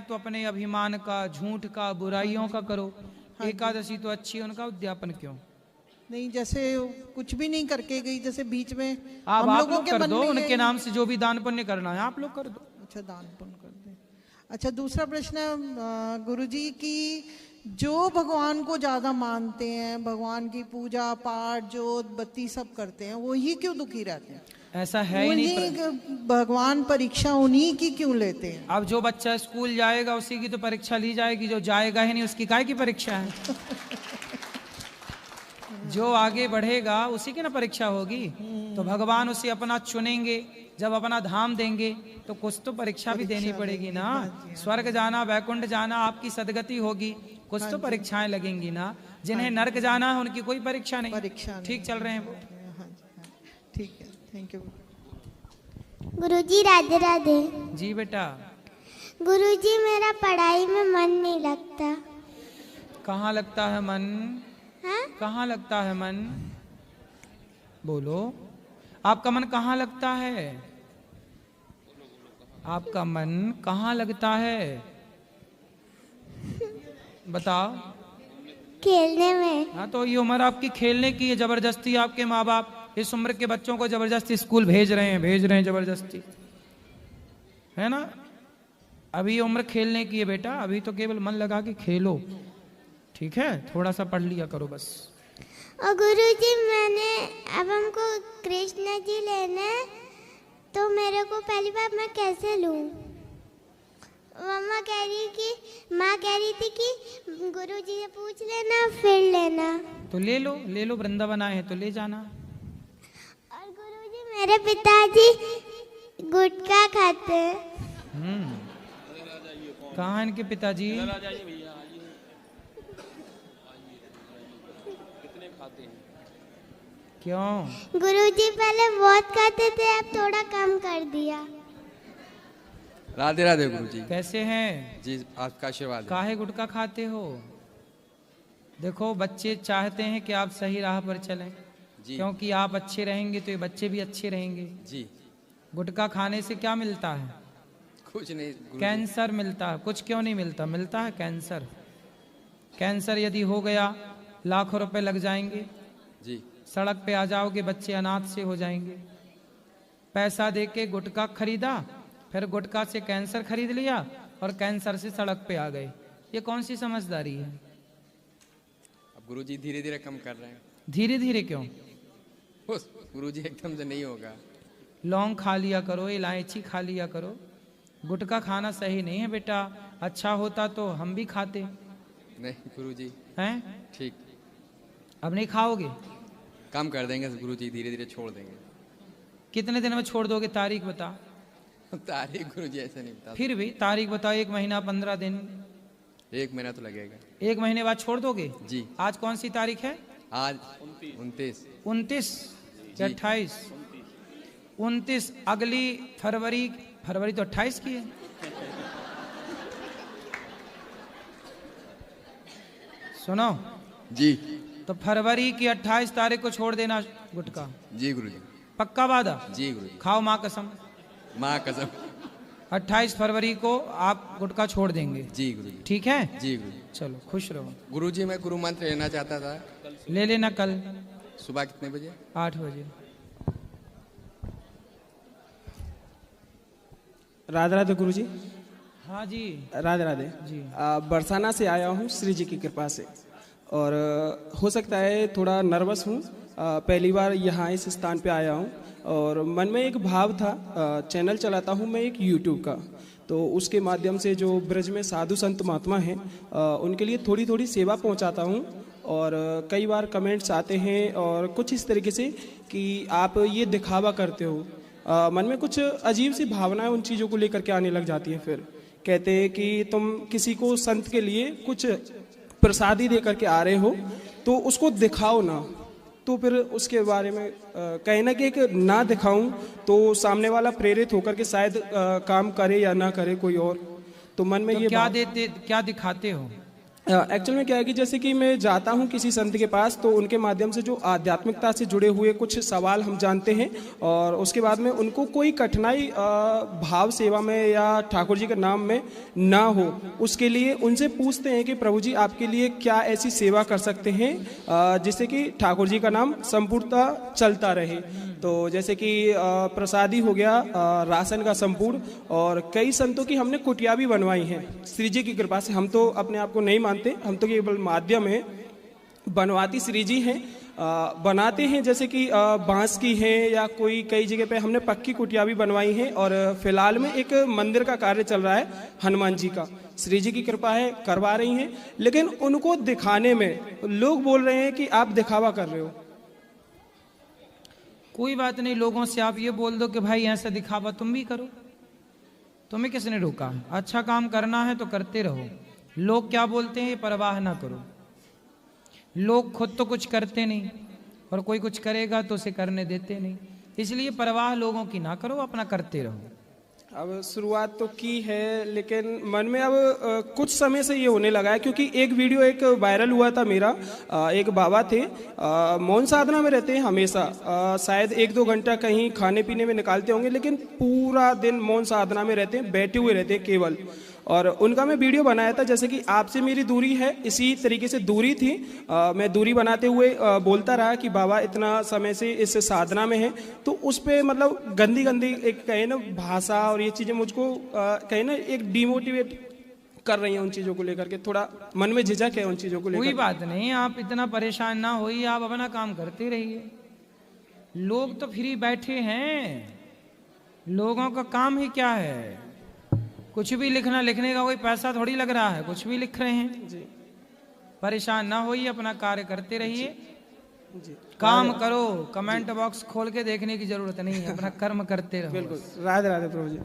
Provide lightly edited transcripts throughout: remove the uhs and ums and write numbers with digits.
तो अपने अभिमान का, झूठ का, बुराइयों का करो। एकादशी तो अच्छी है, उनका उद्यापन क्यों? नहीं, जैसे कुछ भी नहीं करके गई, जैसे बीच में आप हम लोगों लोग के कर मन दो, में उनके नाम से जो भी दान पुण्य करना है आप लोग कर दो। अच्छा, दान पुण्य कर दे। अच्छा, दूसरा प्रश्न गुरुजी की, जो भगवान को ज्यादा मानते हैं, भगवान की पूजा पाठ जोत बत्ती सब करते हैं, वो ही क्यों दुखी रहते हैं? ऐसा है ही नहीं। भगवान परीक्षा उन्हीं की क्यों लेते हैं? अब जो बच्चा स्कूल जाएगा उसी की तो परीक्षा ली जाएगी, जो जाएगा ही नहीं उसकी काहे की परीक्षा है? जो आगे बढ़ेगा उसी की ना परीक्षा होगी। तो भगवान उसे अपना चुनेंगे, जब अपना धाम देंगे तो कुछ तो परीक्षा भी देनी पड़ेगी ना। स्वर्ग जाना, वैकुंठ जाना, आपकी सदगति होगी, कुछ तो परीक्षाएं लगेंगी ना। जिन्हें नरक जाना है उनकी कोई परीक्षा नहीं। ठीक चल रहे हैं वो। ठीक है, थैंक यू गुरुजी। राधे राधे। जी बेटा। गुरुजी, मेरा पढ़ाई में मन नहीं लगता। कहाँ लगता है मन? हाँ? कहाँ लगता है मन? बोलो, आपका मन कहाँ लगता है? आपका मन कहाँ लगता है? बताओ। खेलने में। हाँ, तो ये उम्र आपकी खेलने की है। जबरदस्ती आपके माँ बाप इस उम्र के बच्चों को जबरदस्ती स्कूल भेज रहे हैं जबरदस्ती, है ना। अभी ये उम्र खेलने की है बेटा, अभी तो केवल मन लगा के खेलो, ठीक है। थोड़ा सा पढ़ लिया करो बस। और गुरुजी, मैंने अब हमको कृष्ण जी लेने, तो मेरे को पहली बार मैं कैसे लूं? माँ कह रही थी कि गुरुजी से पूछ लेना फिर लेना। तो ले लो, वृंदावन आए हैं तो ले जाना। और गुरुजी, मेरे पिताजी गुटखा खाते हैं। कहाँ इनके पिताजी? क्यों? गुरुजी पहले बहुत खाते थे, अब थोड़ा कम कर दिया। राधे राधे गुरुजी। कैसे हैं जी? आपका आशीर्वाद। काहे गुटखा खाते हो? देखो, बच्चे चाहते हैं कि आप सही राह पर चलें जी। क्योंकि आप अच्छे रहेंगे तो ये बच्चे भी अच्छे रहेंगे जी। गुटखा खाने से क्या मिलता है? कुछ नहीं, कैंसर मिलता है। कुछ क्यों नहीं मिलता? मिलता है कैंसर। कैंसर यदि हो गया लाखों रुपए लग जाएंगे जी। सड़क पे आ जाओगे, बच्चे अनाथ से हो जाएंगे। पैसा देके गुटखा खरीदा, फिर गुटखा से कैंसर खरीद लिया और कैंसर से सड़क पे आ गए। ये कौन सी समझदारी है? अब गुरुजी धीरे धीरे कम कर रहे हैं। धीरे धीरे क्यों? गुरुजी एकदम से नहीं होगा। लौंग खा लिया करो, इलायची खा लिया करो। गुटखा खाना सही नहीं है बेटा। अच्छा होता तो हम भी खाते। नहीं गुरुजी। हैं? ठीक। अब नहीं खाओगे? कम कर देंगे गुरुजी, धीरे धीरे छोड़ देंगे। कितने दिन में छोड़ दोगे? तारीख बता। तारीख गुरुजी ऐसे नहीं बता। फिर भी तारीख बताओ। 1 महीना, 15 दिन? 1 महीना तो लगेगा। 1 महीने बाद छोड़ दोगे? जी। आज कौन सी तारीख है? आज 29। 29 या 28? 29। अगली फरवरी तो 28 की है। सुनो जी। तो फरवरी की 28 तारीख को छोड़ देना गुटखा। जी गुरुजी। पक्का वादा? जी गुरुजी। खाओ माँ कसम। माँ कसम। 28 फरवरी को आप गुटखा छोड़ देंगे? जी गुरुजी। ठीक है? जी गुरुजी। चलो, खुश रहो। गुरुजी, मैं गुरु मंत्र लेना चाहता था। ले लेना कल। सुबह कितने बजे? 8 बजे। राधे राधे गुरुजी। हाँ जी। राधे राधे जी। बरसाना से आया हूँ श्री जी की कृपा से, और हो सकता है थोड़ा नर्वस हूँ। पहली बार यहाँ इस स्थान पे आया हूँ और मन में एक भाव था। चैनल चलाता हूँ मैं एक यूट्यूब का, तो उसके माध्यम से जो ब्रज में साधु संत महात्मा हैं उनके लिए थोड़ी थोड़ी सेवा पहुँचाता हूँ। और कई बार कमेंट्स आते हैं और कुछ इस तरीके से कि आप ये दिखावा करते हो। मन में कुछ अजीब सी भावनाएं उन चीज़ों को लेकर के आने लग जाती हैं। फिर कहते हैं कि तुम किसी को संत के लिए कुछ प्रसादी दे करके आ रहे हो तो उसको दिखाओ ना। तो फिर उसके बारे में कहीं ना कि एक ना दिखाऊं तो सामने वाला प्रेरित होकर के शायद काम करे या ना करे कोई और। तो मन में तो ये क्या दिखाते हो? एक्चुअल में क्या है कि जैसे कि मैं जाता हूँ किसी संत के पास, तो उनके माध्यम से जो आध्यात्मिकता से जुड़े हुए कुछ सवाल हम जानते हैं, और उसके बाद में उनको कोई कठिनाई भाव सेवा में या ठाकुर जी के नाम में ना हो, उसके लिए उनसे पूछते हैं कि प्रभु जी आपके लिए क्या ऐसी सेवा कर सकते हैं जिससे कि ठाकुर जी का नाम संपूर्णतः चलता रहे। तो जैसे कि प्रसादी हो गया, राशन का संपूर्ण, और कई संतों की हमने कुटिया भी बनवाई हैं श्री जी की कृपा से। हम तो अपने आप को नहीं मानते, हम तो केवल माध्यम है, बनवाती श्री जी हैं, बनाते हैं। जैसे कि बांस की है या कोई कई जगह पे हमने पक्की कुटिया भी बनवाई हैं, और फिलहाल में एक मंदिर का कार्य चल रहा है हनुमान जी का, श्री जी की कृपा है करवा रही हैं। लेकिन उनको दिखाने में लोग बोल रहे हैं कि आप दिखावा कर रहे हो। कोई बात नहीं, लोगों से आप ये बोल दो कि भाई ऐसा दिखावा तुम भी करो, तुम्हें किसने रोका? अच्छा काम करना है तो करते रहो, लोग क्या बोलते हैं ये परवाह ना करो। लोग खुद तो कुछ करते नहीं, और कोई कुछ करेगा तो उसे करने देते नहीं, इसलिए परवाह लोगों की ना करो, अपना करते रहो। अब शुरुआत तो की है, लेकिन मन में अब कुछ समय से ये होने लगा है, क्योंकि एक वीडियो एक वायरल हुआ था मेरा। एक बाबा थे, मौन साधना में रहते हैं हमेशा, शायद 1-2 घंटा कहीं खाने पीने में निकालते होंगे, लेकिन पूरा दिन मौन साधना में रहते हैं, बैठे हुए रहते हैं केवल। और उनका मैं वीडियो बनाया था, जैसे कि आपसे मेरी दूरी है, इसी तरीके से दूरी थी। मैं दूरी बनाते हुए बोलता रहा कि बाबा इतना समय से इस साधना में है, तो उस पर मतलब गंदी गंदी एक कहे ना भाषा और ये चीज़ें मुझको कहे ना एक डिमोटिवेट कर रही हैं उन चीज़ों को लेकर के, थोड़ा मन में झिझक है उन चीज़ों को लेकर। कोई बात नहीं, आप इतना परेशान ना होइए, आप अपना काम करते रहिए। लोग तो फ्री बैठे हैं, लोगों का काम ही क्या है? कुछ भी लिखना, लिखने का कोई पैसा थोड़ी लग रहा है, कुछ भी लिख रहे हैं जी। परेशान ना होइए, अपना कार्य करते रहिए जी। काम करो, कमेंट बॉक्स खोल के देखने की जरूरत नहीं है, अपना कर्म करते रहो। बिल्कुल। राधे राधे प्रभु जी।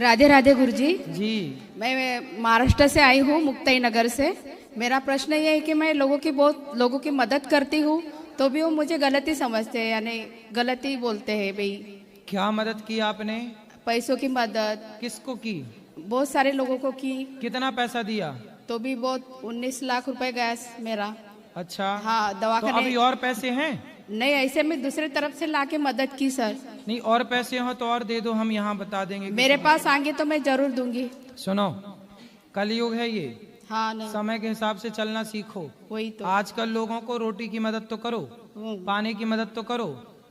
राधे राधे गुरु जी। जी, मैं महाराष्ट्र से आई हूँ, मुक्ताई नगर से। मेरा प्रश्न ये है कि मैं बहुत लोगों की मदद करती हूँ, तो भी वो मुझे गलती समझते हैं, यानी गलती बोलते हैं। भाई क्या मदद की आपने? पैसों की मदद। किसको की? बहुत सारे लोगों को की। कितना पैसा दिया? तो भी बहुत 19 लाख रुपए गैस मेरा। अच्छा, हाँ, तो दवाखाने। अभी और पैसे हैं? नहीं, ऐसे में दूसरे तरफ से लाके मदद की सर। नहीं, और पैसे हो तो और दे दो, हम यहाँ बता देंगे। मेरे पास आएंगे तो मैं जरूर दूंगी। सुनो, कलयुग है ये, हाँ नहीं, समय के हिसाब से चलना सीखो। वही तो। आजकल लोगों को रोटी की मदद तो करो, पानी की मदद तो करो,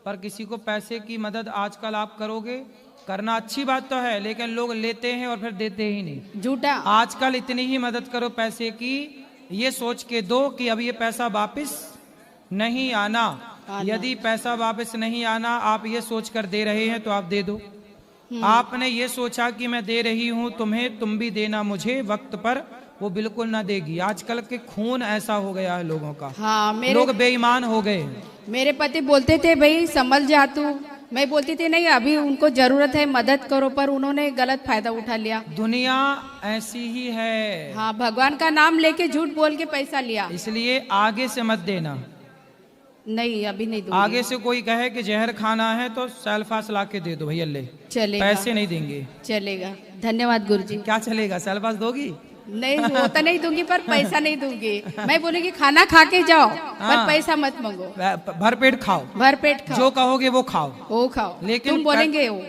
पर किसी को पैसे की मदद आजकल आप करोगे, करना अच्छी बात तो है, लेकिन लोग लेते हैं और फिर देते ही नहीं। झूठा। आजकल इतनी ही मदद करो पैसे की, ये सोच के दो कि अब ये पैसा वापस नहीं आना। यदि पैसा वापस नहीं आना आप ये सोच कर दे रहे हैं तो आप दे दो। आपने ये सोचा कि मैं दे रही हूं तुम्हें, तुम भी देना मुझे वक्त पर, वो बिल्कुल ना देगी। आजकल के खून ऐसा हो गया है लोगों का। हाँ, लोग बेईमान हो गए। मेरे पति बोलते थे भाई संभल जा तू, मैं बोलती थी नहीं अभी उनको जरूरत है, मदद करो, पर उन्होंने गलत फायदा उठा लिया। दुनिया ऐसी ही है। हाँ, भगवान का नाम लेके झूठ बोल के पैसा लिया। इसलिए आगे से मत देना। नहीं, अभी नहीं दूंगी। आगे से कोई कहे कि जहर खाना है तो सेल्फास ला के दे दो भैया, ले चलेगा, पैसे नहीं देंगे। चलेगा। धन्यवाद गुरुजी। क्या चलेगा? सेल्फास दोगी? नहीं, वो तो नहीं दूंगी, पर पैसा नहीं दूंगी। मैं बोलूंगी खाना खा के जाओ, पर पैसा मत मांगो। भर पेट खाओ, भर पेट खाओ, जो कहोगे वो खाओ, वो खाओ, लेकिन तुम बोलेंगे वो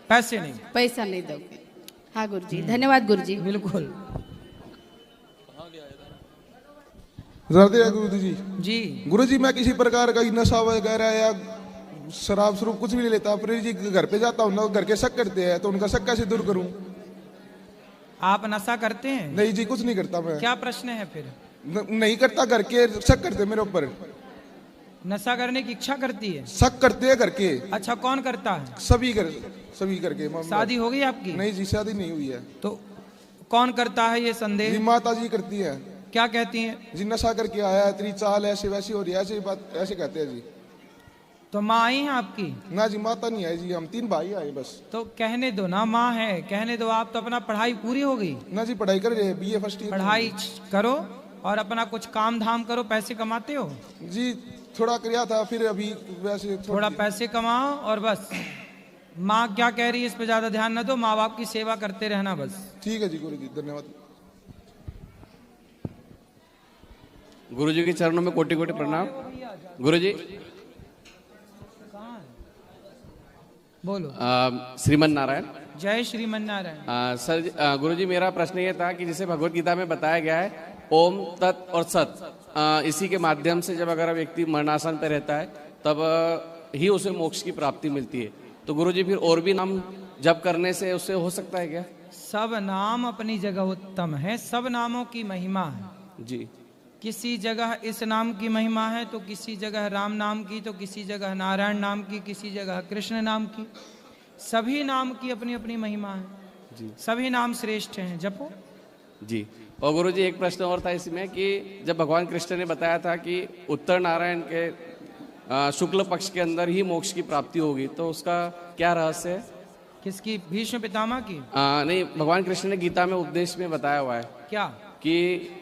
पैसे नहीं, पैसा नहीं दोगे। हाँ गुरुजी, धन्यवाद गुरुजी। बिल्कुल राधे गुरु जी। जी। गुरु जी, मैं किसी प्रकार का नशा वगैरह या शराब स्वरूप कुछ भी नहीं लेता, पर जी घर पे जाता हूँ ना, घर के शक करते हैं, तो उनका शक कैसे दूर करूँ? आप नशा करते हैं? नहीं जी, कुछ नहीं करता मैं। क्या प्रश्न है फिर? नहीं करता, घर के शक करते मेरे ऊपर। नशा करने की इच्छा करती है? शक करते हैं घर के। अच्छा, कौन करता है? सभी करके। शादी हो गई आपकी? नहीं जी, शादी नहीं हुई है। तो कौन करता है ये जी संदेह? माता जी करती है। क्या कहती हैं? जी नशा करके आया है, तेरी चाल ऐसे वैसी हो रही है, ऐसी बात ऐसे कहते हैं जी। तो माँ आई है आपकी? ना जी, माता नहीं है जी, हम 3 भाई आए बस। तो कहने दो ना, माँ है, कहने दो। आप तो अपना पढ़ाई पूरी हो गई? ना जी, पढ़ाई कर रहे हैं, BA फर्स्ट ईयर। पढ़ाई करो और अपना कुछ काम धाम करो। पैसे कमाते हो? जी थोड़ा किया था, फिर अभी वैसे थोड़ा पैसे कमाओ और बस। माँ क्या कह रही है इस पे ज्यादा ध्यान न दो, माँ बाप की सेवा करते रहना बस। ठीक है जी गुरु जी, धन्यवाद। गुरुजी के चरणों में कोटि कोटि प्रणाम। गुरुजी बोलो। श्रीमन नारायण। जय श्रीमन नारायण। सर गुरुजी मेरा प्रश्न ये था कि जैसे भगवत गीता में बताया गया है ओम तत् और सत, इसी के माध्यम से जब अगर व्यक्ति मरणासन पे रहता है तब ही उसे मोक्ष की प्राप्ति मिलती है। तो गुरुजी फिर और भी नाम जप करने से उससे हो सकता है क्या? सब नाम अपनी जगह उत्तम है, सब नामों की महिमा है जी। किसी जगह इस नाम की महिमा है तो किसी जगह राम नाम की, तो किसी जगह नारायण नाम की, किसी जगह कृष्ण नाम की। सभी नाम की अपनी अपनी महिमा है जी। सभी नाम श्रेष्ठ हैं, जपो जी। और गुरुजी एक प्रश्न और था इसमें कि जब भगवान कृष्ण ने बताया था कि उत्तर नारायण के शुक्ल पक्ष के अंदर ही मोक्ष की प्राप्ति होगी, तो उसका क्या रहस्य है? किसकी? भीष्म पितामह की? नहीं, भगवान कृष्ण ने गीता में उपदेश में बताया हुआ है क्या कि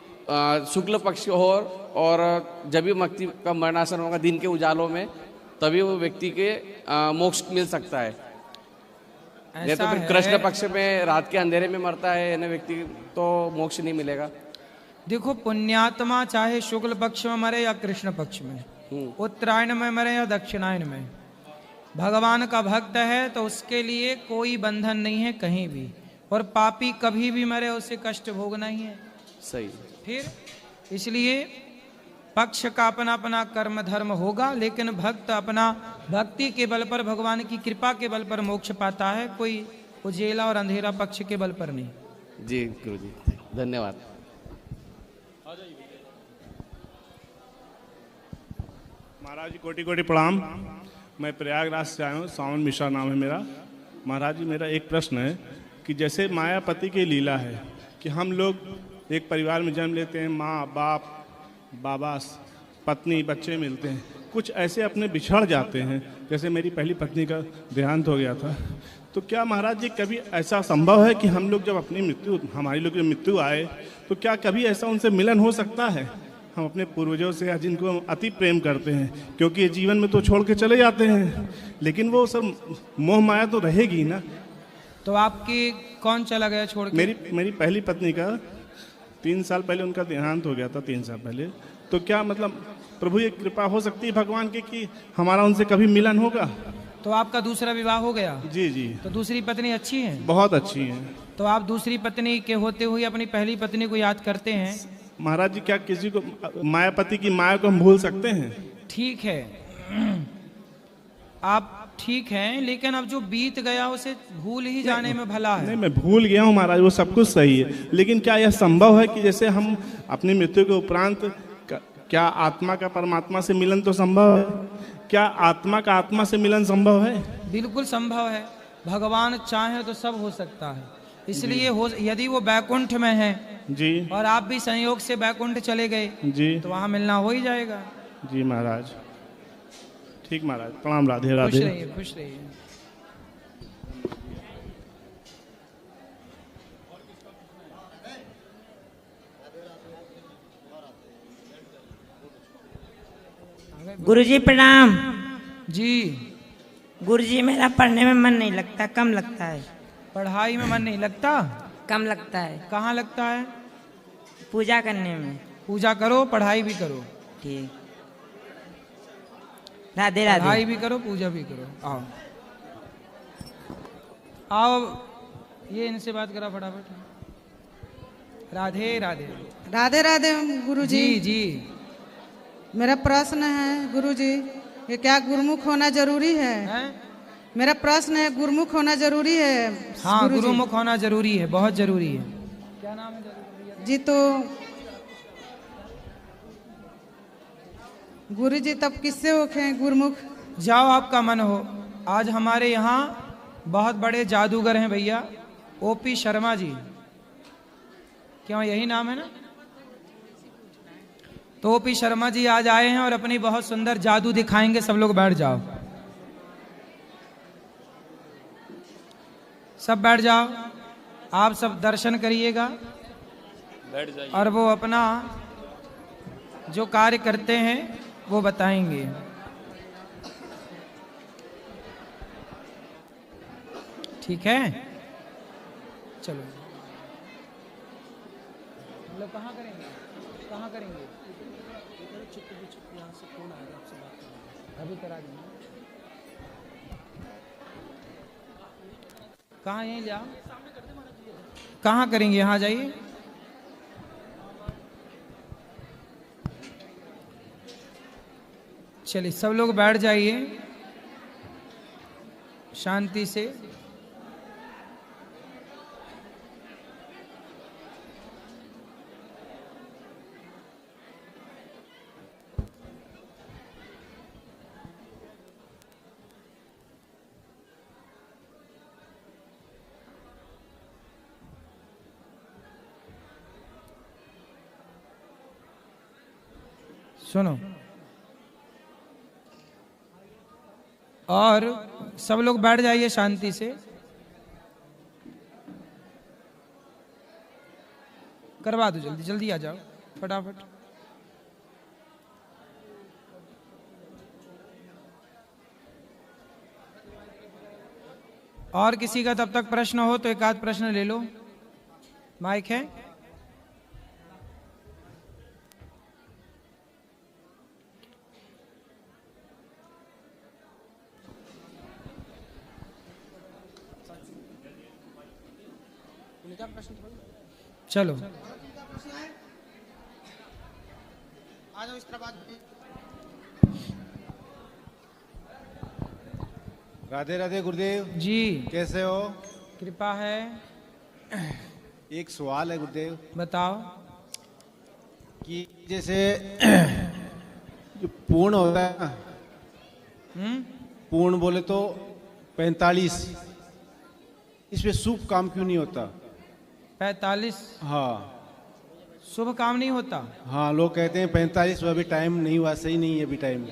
शुक्ल पक्ष हो और जब भी व्यक्ति का मरणासन होगा दिन के उजालों में, तभी वो व्यक्ति के मोक्ष मिल सकता है। नहीं तो फिर कृष्ण पक्ष में रात के अंधेरे में मरता है यानी व्यक्ति, तो मोक्ष नहीं मिलेगा। देखो, पुण्यात्मा चाहे शुक्ल पक्ष में मरे या कृष्ण पक्ष में, उत्तरायण में मरे या दक्षिणायन में, भगवान का भक्त है तो उसके लिए कोई बंधन नहीं है कहीं भी। और पापी कभी भी मरे उसे कष्ट भोगना ही है। सही। फिर इसलिए पक्ष का अपना अपना कर्म धर्म होगा, लेकिन भक्त अपना भक्ति के बल पर, भगवान की कृपा के बल पर मोक्ष पाता है, कोई उजेला और अंधेरा पक्ष के बल पर नहीं। जी गुरुजी, धन्यवाद। महाराज जी कोटि कोटि प्रणाम। मैं प्रयागराज से आया हूँ, सावन मिश्रा नाम है मेरा। महाराज जी मेरा एक प्रश्न है कि जैसे मायापति की लीला है कि हम लोग एक परिवार में जन्म लेते हैं, माँ बाप बाबा पत्नी बच्चे मिलते हैं, कुछ ऐसे अपने बिछड़ जाते हैं। जैसे मेरी पहली पत्नी का देहांत हो गया था, तो क्या महाराज जी कभी ऐसा संभव है कि हम लोग जब अपनी मृत्यु, हमारी लोग की मृत्यु आए, तो क्या कभी ऐसा उनसे मिलन हो सकता है? हम अपने पूर्वजों से जिनको हम अति प्रेम करते हैं, क्योंकि ये जीवन में तो छोड़ के चले जाते हैं, लेकिन वो सब मोह माया तो रहेगी ना। तो आपकी कौन चला गया छोड़ के? मेरी पहली पत्नी का 3 साल पहले उनका देहांत हो गया था, 3 साल पहले। तो क्या मतलब प्रभु ये कृपा हो सकती है भगवान की कि हमारा उनसे कभी मिलन होगा? तो आपका दूसरा विवाह हो गया? जी जी। तो दूसरी पत्नी अच्छी है? बहुत अच्छी है। तो आप दूसरी पत्नी के होते हुए अपनी पहली पत्नी को याद करते हैं? महाराज जी क्या किसी को मायापति की माया को हम भूल सकते हैं? ठीक है, आप ठीक हैं, लेकिन अब जो बीत गया उसे भूल ही जाने में भला है। नहीं, मैं भूल गया हूँ महाराज, वो सब कुछ सही है, लेकिन क्या यह संभव है कि जैसे हम अपनी मृत्यु के उपरांत क्या आत्मा का परमात्मा से मिलन तो संभव है? क्या आत्मा का आत्मा से मिलन संभव है? बिल्कुल संभव है। भगवान चाहे तो सब हो सकता है। इसलिए यदि वो बैकुंठ में है जी, और आप भी संयोग से बैकुंठ चले गए जी, तो वहां मिलना हो ही जाएगा। जी महाराज, ठीक महाराज, प्रणाम। राधे राधे। खुश रहिए, खुश रहिए। गुरुजी प्रणाम। जी। गुरुजी मेरा पढ़ने में मन नहीं लगता, कम लगता है। पढ़ाई में मन नहीं लगता? कम लगता है। कहाँ लगता है? पूजा करने में। पूजा करो, पढ़ाई भी करो। ठीक। राधे राधे। पढ़ाई भी करो, पूजा भी करो। आओ आओ, ये इनसे बात करा फटाफट। राधे राधे। राधे राधे गुरुजी। जी जी। मेरा प्रश्न है गुरुजी, ये क्या गुरुमुख होना जरूरी है? मेरा प्रश्न है, गुरुमुख होना जरूरी है? हाँ, गुरुमुख होना जरूरी है, बहुत जरूरी है। क्या नाम है जी? तो गुरुजी तब किससे होखे गुरुमुख? जाओ, आपका मन हो। आज हमारे यहाँ बहुत बड़े जादूगर हैं भैया, ओपी शर्मा जी। क्यों, यही नाम है ना? तो ओपी शर्मा जी आज आए हैं और अपनी बहुत सुंदर जादू दिखाएंगे। सब लोग बैठ जाओ, सब बैठ जाओ। आप सब दर्शन करिएगा और वो अपना जो कार्य करते हैं वो बताएंगे। ठीक है, चलो। मतलब कहाँ करेंगे, कहाँ करेंगे? अभी करा देंगे। कहाँ, यहीं जाओ। कहाँ करेंगे? यहाँ जाइए। चलिए सब लोग बैठ जाइए शांति से। सुनो, और सब लोग बैठ जाइए शांति से। करवा दो, जल्दी जल्दी आ जाओ फटाफट। और किसी का तब तक प्रश्न हो तो एक आध प्रश्न ले लो, माइक है। चलो आ जाओ इस तरफ। राधे राधे गुरुदेव जी, कैसे हो? कृपा है। एक सवाल है गुरुदेव। बताओ। कि जैसे जो पूर्ण होता है ना, पूर्ण बोले तो 45, इसमें शुभ काम क्यों नहीं होता? 45? हाँ, शुभ काम नहीं होता। हाँ, लोग कहते हैं 45, अभी टाइम नहीं हुआ, सही नहीं है अभी टाइम।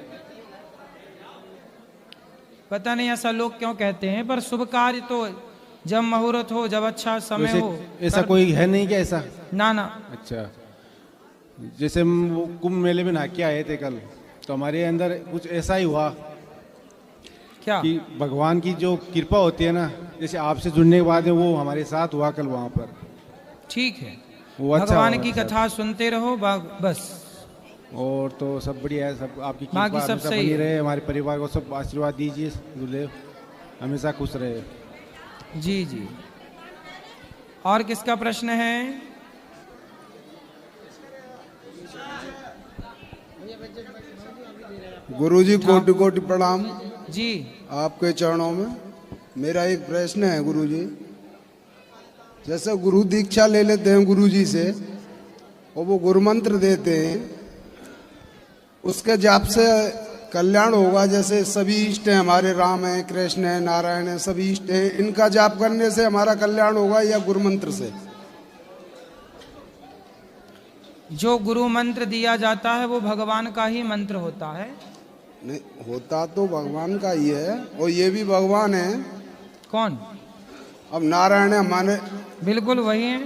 पता नहीं ऐसा लोग क्यों कहते हैं, पर शुभ कार्य तो जब मुहूर्त हो, जब अच्छा समय हो। ऐसा कोई है नहीं क्या ऐसा? ना ना। अच्छा, जैसे हम वो कुंभ मेले में नहा के आए थे कल, तो हमारे अंदर कुछ ऐसा ही हुआ। क्या? कि भगवान की जो कृपा होती है ना, जैसे आपसे जुड़ने के बाद वो हमारे साथ हुआ कल वहाँ पर। ठीक है, वो अच्छा भगवान की कथा सुनते रहो बस। और तो सब बढ़िया है, सब आपकी बाकी कृपा सब हमेशा सही बनी है। रहे, हमारे परिवार को सब आशीर्वाद दीजिए गुरुदेव, हमेशा खुश रहे। जी जी। और किसका प्रश्न है? गुरुजी कोटि कोटि प्रणाम जी। आपके चरणों में। मेरा एक प्रश्न है गुरुजी, जैसे गुरु दीक्षा ले लेते हैं गुरुजी से और वो गुरु मंत्र देते हैं, उसके जाप से कल्याण होगा? जैसे सभी इष्ट हैं हमारे, राम है, कृष्ण है, नारायण है, सभी इष्ट हैं, इनका जाप करने से हमारा कल्याण होगा या गुरु मंत्र से? जो गुरु मंत्र दिया जाता है वो भगवान का ही मंत्र होता है। नहीं, होता तो भगवान का ही है, और ये भी भगवान है। कौन? अब नारायण है हमारे। बिल्कुल वही है।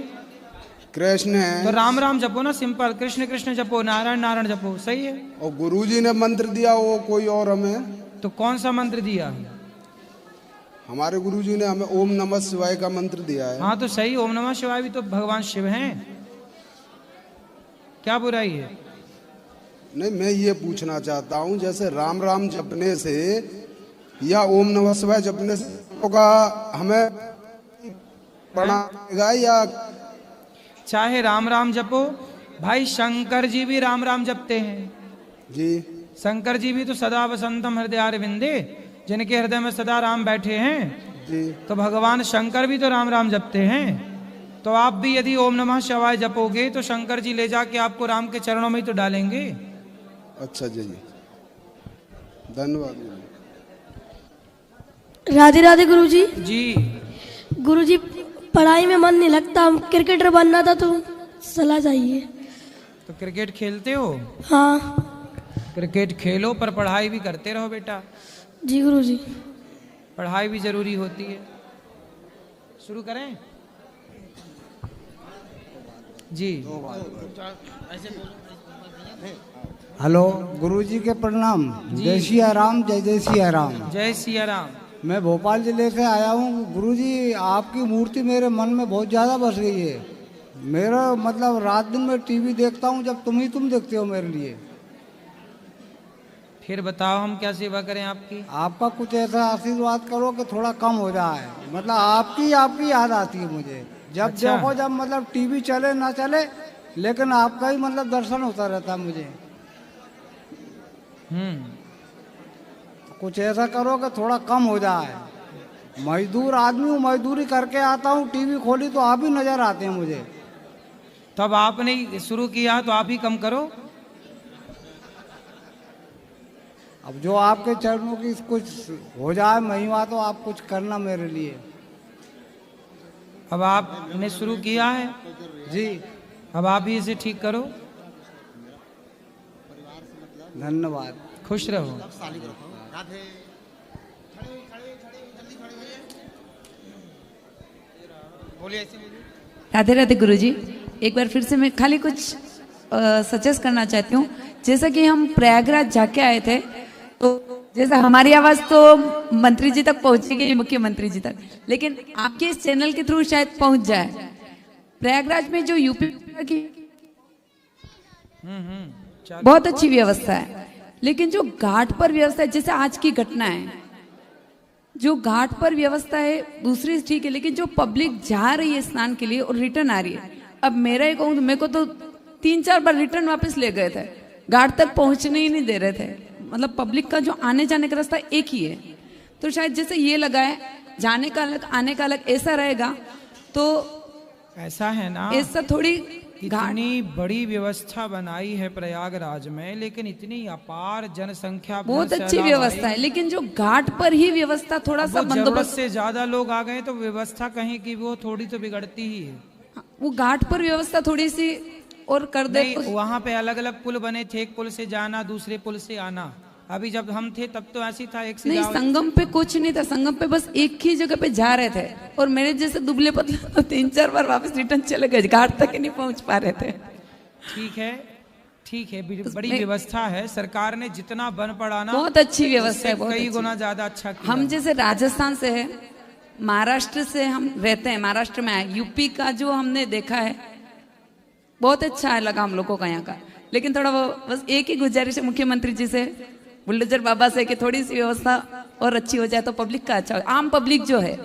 कृष्ण है तो राम राम जपो ना, सिंपल। कृष्ण कृष्ण जपो, नारायण नारायण जपो, सही है। और गुरुजी ने मंत्र दिया वो कोई और हमें? तो कौन सा मंत्र दिया है? हमारे गुरुजी ने हमें ओम नमः शिवाय का मंत्र दिया है। हाँ तो सही, ओम नमः शिवाय भी तो भगवान शिव हैं, क्या बुराई है? नहीं, मैं ये पूछना चाहता हूँ, जैसे राम राम जपने से या ओम नमः शिवाय जपने से होगा, हमें पढ़ाएगा या? चाहे राम राम जपो, भाई शंकर जी भी राम राम जपते हैं जी। शंकर जी भी तो सदा वसंतम हृदय विंदे, जिनके हृदय में सदा राम बैठे हैं जी। तो भगवान शंकर भी तो राम राम जपते हैं। तो आप भी यदि ओम नमः शिवाय जपोगे तो शंकर जी ले जाके आपको राम के चरणों में ही तो डालेंगे। अच्छा जी, धन्यवाद। राधे राधे गुरुजी। जी। गुरुजी, पढ़ाई में मन नहीं लगता, हम क्रिकेटर बनना था तो सलाह चाहिए। तो क्रिकेट खेलते हो? हाँ। क्रिकेट खेलो पर पढ़ाई भी करते रहो बेटा। जी गुरुजी। पढ़ाई भी जरूरी होती है। शुरू करें? जी। हेलो गुरुजी के प्रणाम। जय सिया राम, जय जय सिया राम। जय सिया राम। मैं भोपाल जिले से आया हूँ गुरुजी, आपकी मूर्ति मेरे मन में बहुत ज़्यादा बस गई है। मेरा मतलब रात दिन में टीवी देखता हूँ, जब तुम देखते हो मेरे लिए। फिर बताओ हम क्या सेवा करें आपकी? आपका कुछ ऐसा आशीर्वाद करो कि थोड़ा कम हो जाए। मतलब आपकी याद आती है मुझे जब अच्छा। देखो, जब मतलब टीवी चले ना चले, लेकिन आपका ही मतलब दर्शन होता रहता है मुझे। कुछ ऐसा करो कि थोड़ा कम हो जाए। मजदूर आदमी हूँ, मजदूरी करके आता हूँ, टीवी खोली तो आप ही नजर आते हैं मुझे। तब आपने शुरू किया तो आप ही कम करो। अब जो आपके चरणों की कुछ हो जाए महिमा, तो आप कुछ करना मेरे लिए। अब आपने शुरू किया है जी, अब आप ही इसे ठीक करो। धन्यवाद, खुश रहो। राधे राधे गुरुजी। एक बार फिर से मैं खाली कुछ सजेस्ट करना चाहती हूँ। जैसा कि हम प्रयागराज जाके आए थे, तो जैसा हमारी आवाज तो मंत्री जी तक पहुंचेगी, मुख्यमंत्री जी तक, लेकिन आपके इस चैनल के थ्रू शायद पहुंच जाए। प्रयागराज में जो यूपी की बहुत अच्छी व्यवस्था है, लेकिन जो घाट पर व्यवस्था है, जैसे आज की घटना है, जो घाट पर व्यवस्था है दूसरी ठीक है, लेकिन जो पब्लिक जा रही है स्नान के लिए और रिटर्न आ रही है, अब मेरा ही कहूँ तो मेरे को तो 3-4 बार रिटर्न वापस ले गए थे, घाट तक पहुंचने ही नहीं दे रहे थे। मतलब पब्लिक का जो आने जाने का रास्ता एक ही है, तो शायद जैसे ये लगा है जाने का अलग आने का अलग, ऐसा रहेगा तो ऐसा है ना, ऐसा थोड़ी इतनी बड़ी व्यवस्था बनाई है प्रयागराज में, लेकिन इतनी अपार जनसंख्या, बहुत अच्छी व्यवस्था है, लेकिन जो घाट पर ही व्यवस्था थोड़ा सा जरूरत बंदोबस्त से ज्यादा लोग आ गए तो व्यवस्था कहीं की वो थोड़ी तो बिगड़ती ही है। वो घाट पर व्यवस्था थोड़ी सी और कर दे। वहाँ पे अलग अलग पुल बने थे, एक पुल से जाना दूसरे पुल से आना। अभी जब हम थे तब तो ऐसी था, एक से नहीं, जाओ। संगम पे कुछ नहीं था, संगम पे बस एक ही जगह पे जा रहे थे, और मेरे जैसे दुबले पतले तो 3-4 बार वापस रिटर्न चले गए, घाट तक ही नहीं पहुंच पा रहे थे। ठीक है, ठीक है, बड़ी व्यवस्था है, सरकार ने जितना बन पड़ा ना बहुत अच्छी व्यवस्था है, बहुत कई अच्छी। गुना ज्यादा अच्छा किया। हम जैसे राजस्थान से है, महाराष्ट्र से हम रहते हैं, महाराष्ट्र में आए, यूपी का जो हमने देखा है बहुत अच्छा है लगा हम लोगों का यहाँ का, लेकिन थोड़ा वो बस एक ही गुजारिश है मुख्यमंत्री जी से, बुलडोजर बाबा से, कि थोड़ी सी व्यवस्था और अच्छी हो जाए तो पब्लिक का अच्छा हो, आम पब्लिक जो है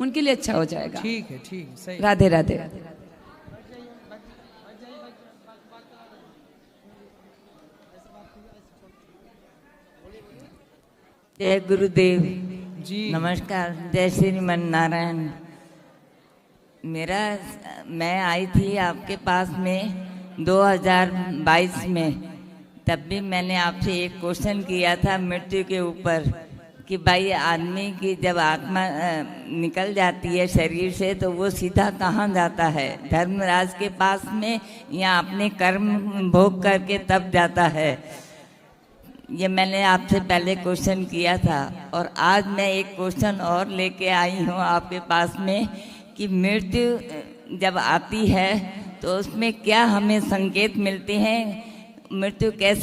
उनके लिए अच्छा हो जाएगा। ठीक है, ठीक है, सही। राधे राधे। जय गुरुदेव जी, नमस्कार। जय श्रीमन नारायण। मैं आई थी आपके पास में 2022 में, तब भी मैंने आपसे एक क्वेश्चन किया था मृत्यु के ऊपर, कि भाई आदमी की जब आत्मा निकल जाती है शरीर से तो वो सीधा कहाँ जाता है, धर्मराज के पास में या अपने कर्म भोग करके तब जाता है। ये मैंने आपसे पहले क्वेश्चन किया था, और आज मैं एक क्वेश्चन और लेके आई हूँ आपके पास में, कि मृत्यु जब आती है तो उसमें क्या हमें संकेत मिलते हैं, मृत्यु कैसे